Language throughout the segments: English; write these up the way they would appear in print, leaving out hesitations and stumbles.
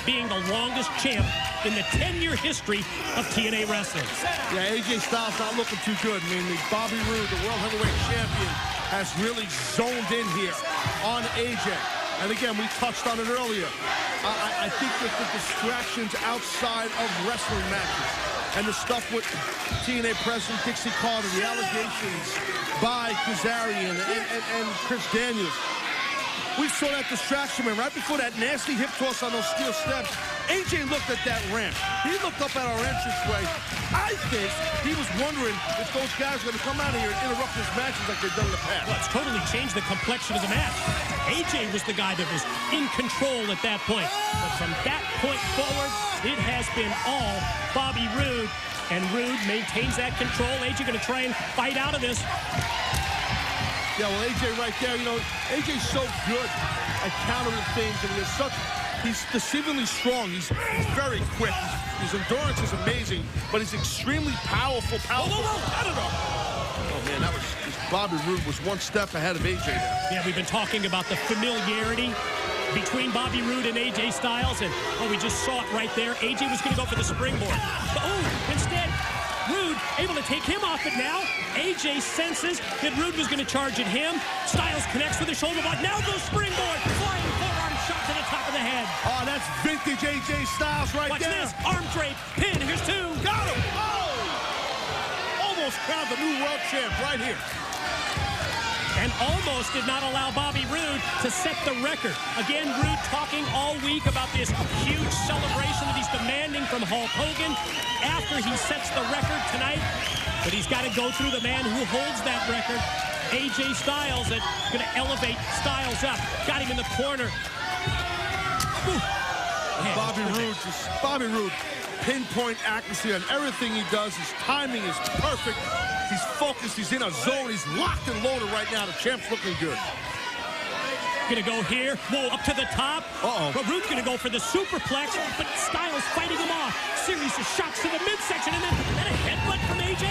being the longest champ in the 10-year history of TNA wrestling. Yeah, AJ Styles not looking too good. I mean, Bobby Roode, the World Heavyweight Champion, has really zoned in here on AJ. And again, we touched on it earlier. I think that the distractions outside of wrestling matches and the stuff with TNA President Dixie Carter, the allegations by Kazarian and Chris Daniels. We saw that distraction, man, right before that nasty hip toss on those steel steps. AJ looked at that ramp. He looked up at our entranceway. I think he was wondering if those guys were going to come out of here and interrupt his matches like they've done in the past. Well, it's totally changed the complexion of the match. AJ was the guy that was in control at that point. But from that point forward, it has been all Bobby Roode. And Roode maintains that control. AJ going to try and fight out of this. Yeah, well, AJ right there, you know, AJ's so good at countering things, and he's deceivingly strong. He's very quick. His endurance is amazing, but he's extremely powerful. Whoa, I don't know. Oh, man, Bobby Roode was one step ahead of AJ there. Yeah, we've been talking about the familiarity between Bobby Roode and AJ Styles, and we just saw it right there. AJ was going to go for the springboard. But, instead, Roode able to take him off, but now AJ senses that Roode was going to charge at him. Styles connects with the shoulder block. Now goes springboard. Flying forearm shot to the top of the head. Oh, that's vintage AJ Styles right there. Watch this. Arm drape. Pin. Here's two. Got him. Oh! Almost crowned the new world champ right here. And almost did not allow Bobby Roode to set the record. Again, Roode talking all week about this huge celebration that he's demanding from Hulk Hogan after he sets the record tonight. But he's got to go through the man who holds that record, AJ Styles, that's going to elevate Styles up. Got him in the corner. Bobby Roode, pinpoint accuracy on everything he does. His timing is perfect. He's focused. He's in a zone. He's locked and loaded right now. The champ's looking good. Gonna go here. Whoa, up to the top. But Roode's gonna go for the superplex, but Styles fighting him off. Series of shots to the midsection, and then a headbutt from AJ.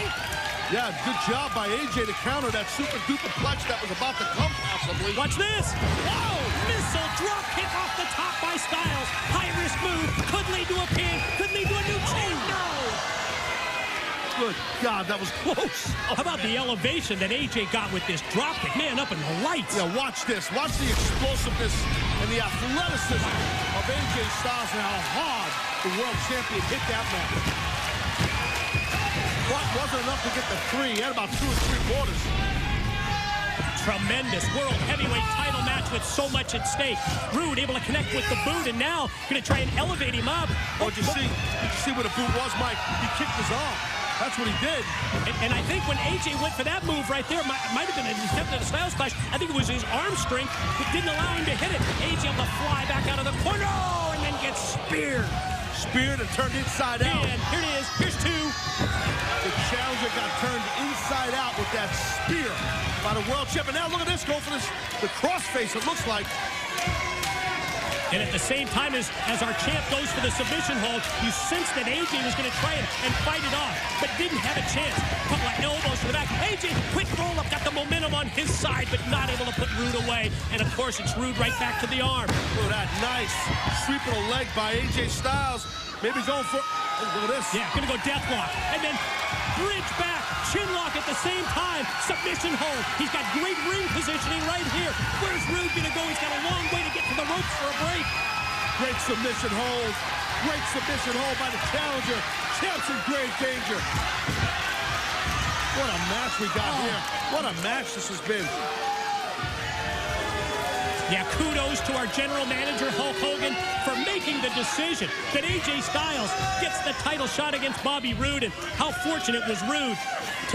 Yeah, good job by AJ to counter that super duperplex that was about to come, possibly. Watch this. Whoa, missile drop kick off the top by Styles. High-risk move. Could lead to a pin. Could lead to a new chain. No. Good God, that was close. How about the elevation that AJ got with this drop kick? Man, up in the lights. Yeah, watch this. Watch the explosiveness and the athleticism of AJ Styles and how hard the world champion hit that man. Wasn't enough to get the three. He had about 2 3/4. Tremendous world heavyweight title match with so much at stake. Roode able to connect with the boot, and now going to try and elevate him up. Oh, did you see where the boot was, Mike? He kicked his arm. That's what he did. And I think when AJ went for that move right there, might have been an attempt at a Styles clash. I think it was his arm strength that didn't allow him to hit it. AJ able to fly back out of the corner and then gets speared. Speared and turned inside out. And here it is. Here's two. The challenger got turned inside out with that spear by the world champ. And now look at this. Go for this. The crossface, it looks like. And at the same time as our champ goes for the submission hold, you sense that AJ was going to try and fight it off, but didn't have a chance. A couple of elbows to the back. AJ, quick roll-up, got the momentum on his side, but not able to put Roode away. And, of course, it's Roode right back to the arm. Look at that nice sweep of the leg by AJ Styles. Maybe going for... Oh, look at this. Yeah, going to go death lock. And then bridge back, chin lock at the same time. Submission hold. He's got great ring positioning right here. Where's Roode going to go? He's got a long way to get to the ropes for a break. Great submission hold. Great submission hold by the challenger. Champ's in grave danger. What a match we got here. What a match this has been. Yeah, kudos to our general manager, Hulk Hogan, for making the decision that AJ Styles gets the title shot against Bobby Roode, and how fortunate was Roode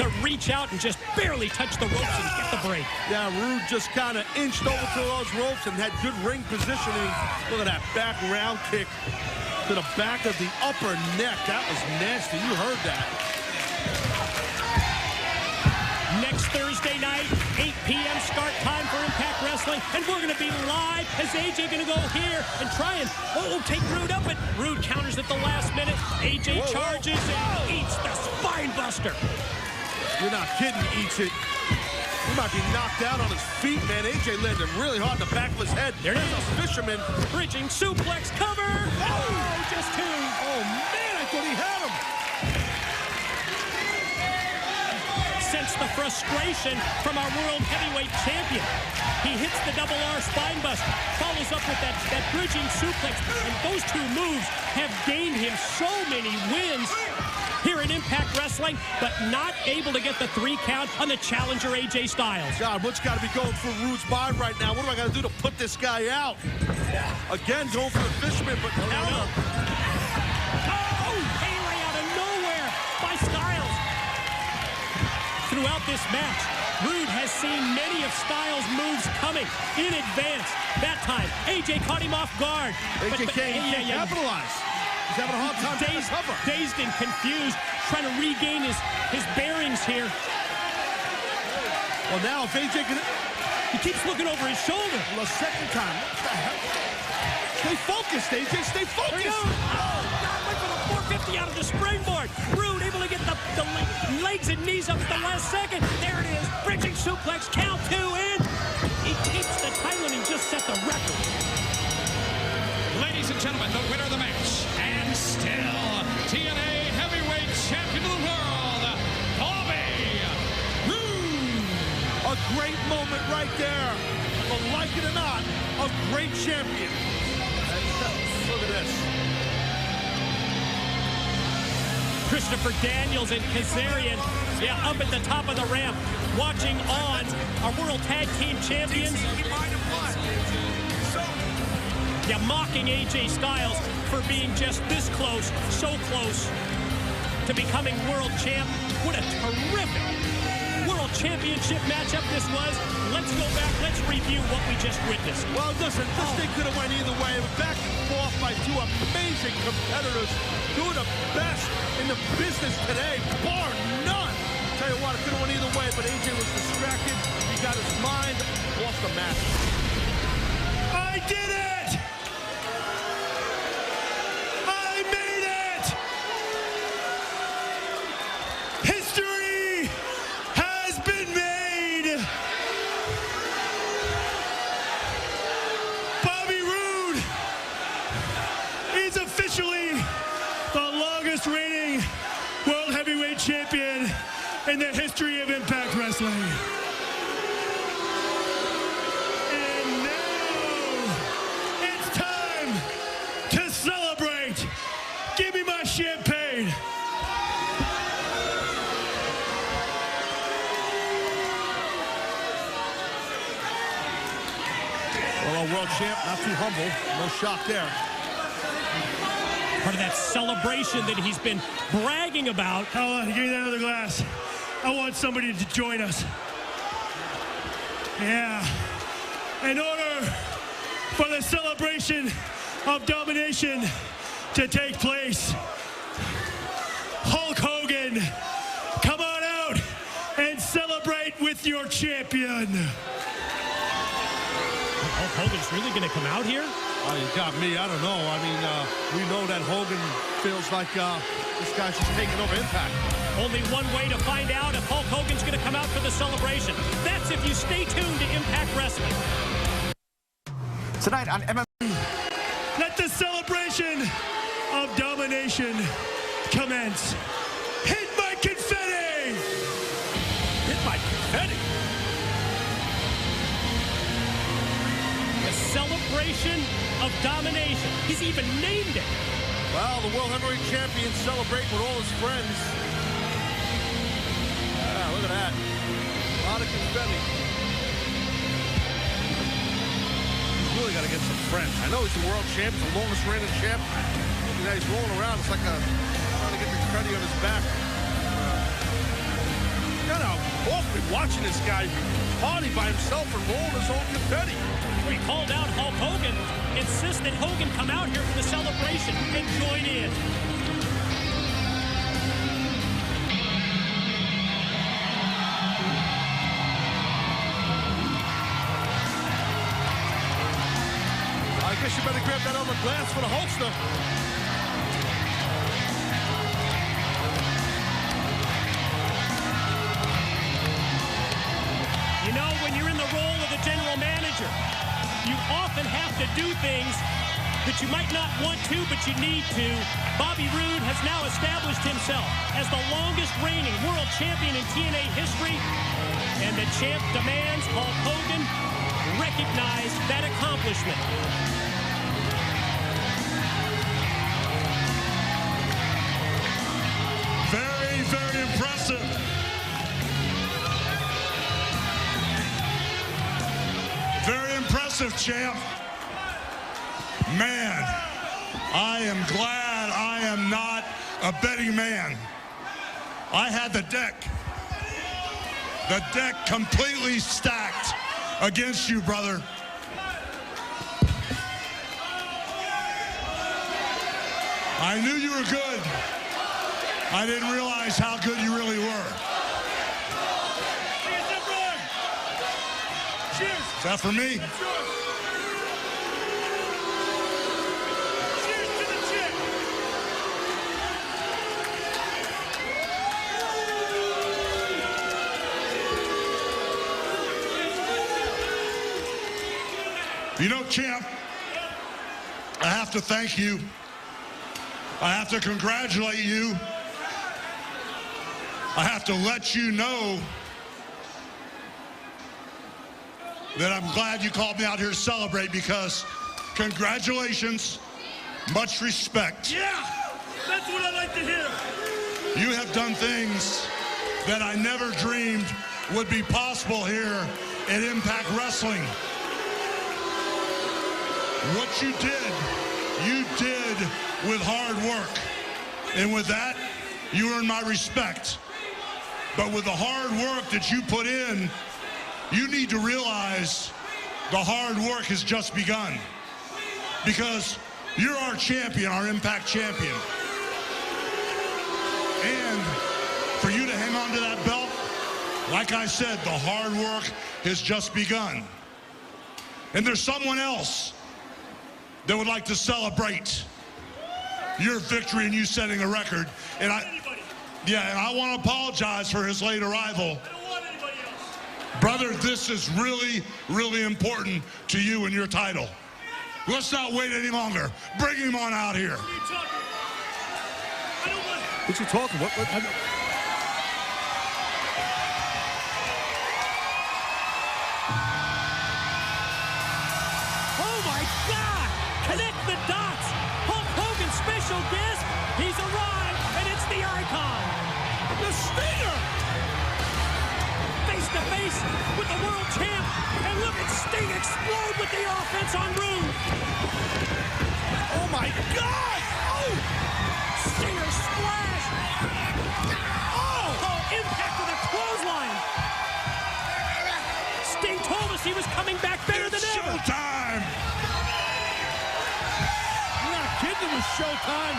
to reach out and just barely touch the ropes and get the break. Yeah, Roode just kind of inched over to those ropes and had good ring positioning. Look at that back round kick to the back of the upper neck. That was nasty. You heard that. Next Thursday night, 8 p.m. start time for Impact Wrestling, and we're going to be live as AJ going to go here and try and take Roode up, but Roode counters at the last minute. AJ charges and eats the spine buster. You're not kidding, he eats it. He might be knocked out on his feet, man. AJ landed really hard in the back of his head. There it is. Fisherman. Bridging suplex cover. Oh! frustration from our world heavyweight champion. He hits the double R spine buster, follows up with that bridging suplex, and those two moves have gained him so many wins here in Impact Wrestling, but not able to get the 3 count on the challenger AJ Styles. God, what's got to be going through Rude's mind right now? What do I got to do to put this guy out? Again, going for the fisherman, but no. Oh, Pele out of nowhere by Styles. Throughout this match, Rude has seen many of Styles' moves coming in advance. That time, AJ caught him off guard. AJ can't capitalize. He's having a hard time dazed and confused, trying to regain his bearings here. Well, now if AJ can... He keeps looking over his shoulder. Well, a second time. What the hell? Stay focused, AJ. Stay focused. There he goes. Oh, God, went for the 450 out of the springboard. Rude able to get the legs and knees up at the last second. There it is. Bridging suplex. Count 2 in. He keeps the title and he just set the record. Ladies and gentlemen, the winner of the match, and still TNA Heavyweight Champion of the World, Bobby Roode. A great moment right there. But like it or not, a great champion. Look at this. Christopher Daniels and Kazarian, up at the top of the ramp, watching on our World Tag Team Champions. Mocking AJ Styles for being just this close, so close to becoming world champ. What a terrific world championship matchup this was. Let's go back, let's review what we just witnessed. Well, listen, this thing could have went either way. Back and forth by 2 amazing competitors, 2 of the best in the business today, bar none. Tell you what, it could have went either way, but AJ was distracted. He got his mind off the match. I did it! Reigning World Heavyweight Champion in the history of Impact Wrestling. And now it's time to celebrate. Give me my champagne. Well, a world champ, not too humble. No shock there. Part of that celebration that he's been bragging about. Hold on, give me that other glass. I want somebody to join us. Yeah. In order for the celebration of domination to take place, Hulk Hogan, come on out and celebrate with your champion. Hulk Hogan's really going to come out here? Oh, you got me. I don't know. I mean, we know that Hogan feels like this guy's just taking over Impact. Only one way to find out if Hulk Hogan's going to come out for the celebration. That's if you stay tuned to Impact Wrestling. Tonight on MMA. Let the celebration of domination commence. Hit my confetti! Hit my confetti? The celebration of domination. He's even named it. Well, the World Heavyweight Champion celebrating with all his friends. Yeah, look at that. A lot of confetti. He's really got to get some friends. I know he's the world champ, he's the longest reigning champ. You know, he's rolling around. It's like trying to get the confetti on his back. You know, often watching this guy party by himself and rolling his own confetti. We called out Hulk Hogan, insist that Hogan come out here for the celebration and join in. I guess you better grab that other glass for the holster. You know, when you're in the role of the general manager, you often have to do things that you might not want to, but you need to. Bobby Roode has now established himself as the longest reigning world champion in TNA history, and the champ demands Hulk Hogan recognize that accomplishment. Very, very impressive. Very impressive, champ. Man, I am glad I am not a betting man. I had the deck completely stacked against you, brother. I knew you were good. I didn't realize how good you really were. Cheers. Is that for me? Cheers to the champ. You know, champ, I have to thank you. I have to congratulate you. I have to let you know that I'm glad you called me out here to celebrate, because congratulations, much respect. Yeah, that's what I like to hear. You have done things that I never dreamed would be possible here at Impact Wrestling. What you did with hard work. And with that, you earned my respect. But with the hard work that you put in, you need to realize the hard work has just begun. Because you're our champion, our Impact champion. And for you to hang on to that belt, like I said, the hard work has just begun. And there's someone else that would like to celebrate your victory and you setting a record. And I want to apologize for his late arrival. I don't want anybody else. Brother, this is really, really important to you and your title. Let's not wait any longer. Bring him on out here. What are you talking about? I don't want it. What you talking? What? Oh my God! Connect the dots! Hulk Hogan's special guest, he's arrived, and it's the Icon! The Stinger! Face to face with the world champ, and look at Sting explode with the offense on Roode! Oh my God! Oh! Stinger splash! Oh! Impact with a clothesline! Sting told us he was coming back better than ever! Showtime! You're not kidding with Showtime.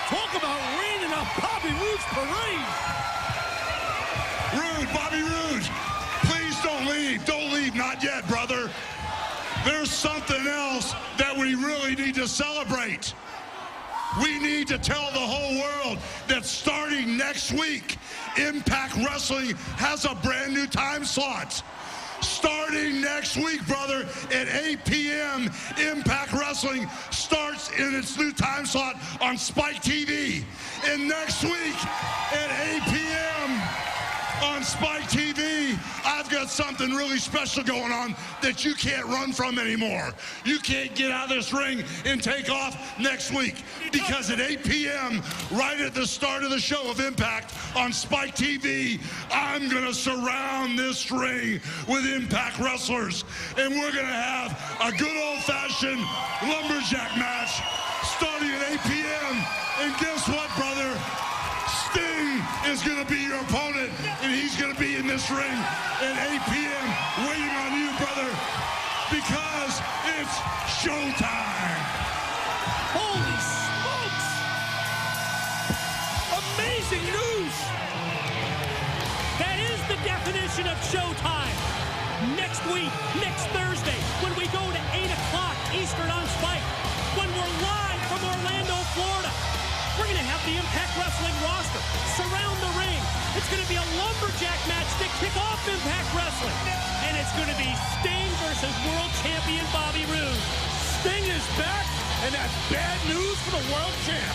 Talk about raining on Bobby Roode's parade. Roode, Bobby Roode, please don't leave. Don't leave, not yet, brother. There's something else that we really need to celebrate. We need to tell the whole world that starting next week, Impact Wrestling has a brand new time slot. Starting next week, brother, at 8 p.m., Impact Wrestling starts in its new time slot on Spike TV. And next week at 8 p.m. on Spike TV, I've got something really special going on that you can't run from anymore. You can't get out of this ring and take off next week, because at 8 p.m., right at the start of the show of Impact on Spike TV, I'm going to surround this ring with Impact wrestlers, and we're going to have a good old-fashioned lumberjack match starting at 8 p.m. And guess what, brother? Sting is going to be your opponent, and he's going to be in this ring at 8 p.m. waiting on you, brother, because it's showtime. Holy smokes! Amazing news! That is the definition of showtime. Next week, next Thursday, when we go to 8 o'clock Eastern on Spike, when we're live from Orlando, Florida, we're going to have the Impact Wrestling roster surround the ring. It's going to be a lumberjack match to kick off Impact Wrestling. And it's going to be Sting versus world champion Bobby Roode. Sting is back, and that's bad news for the world champ.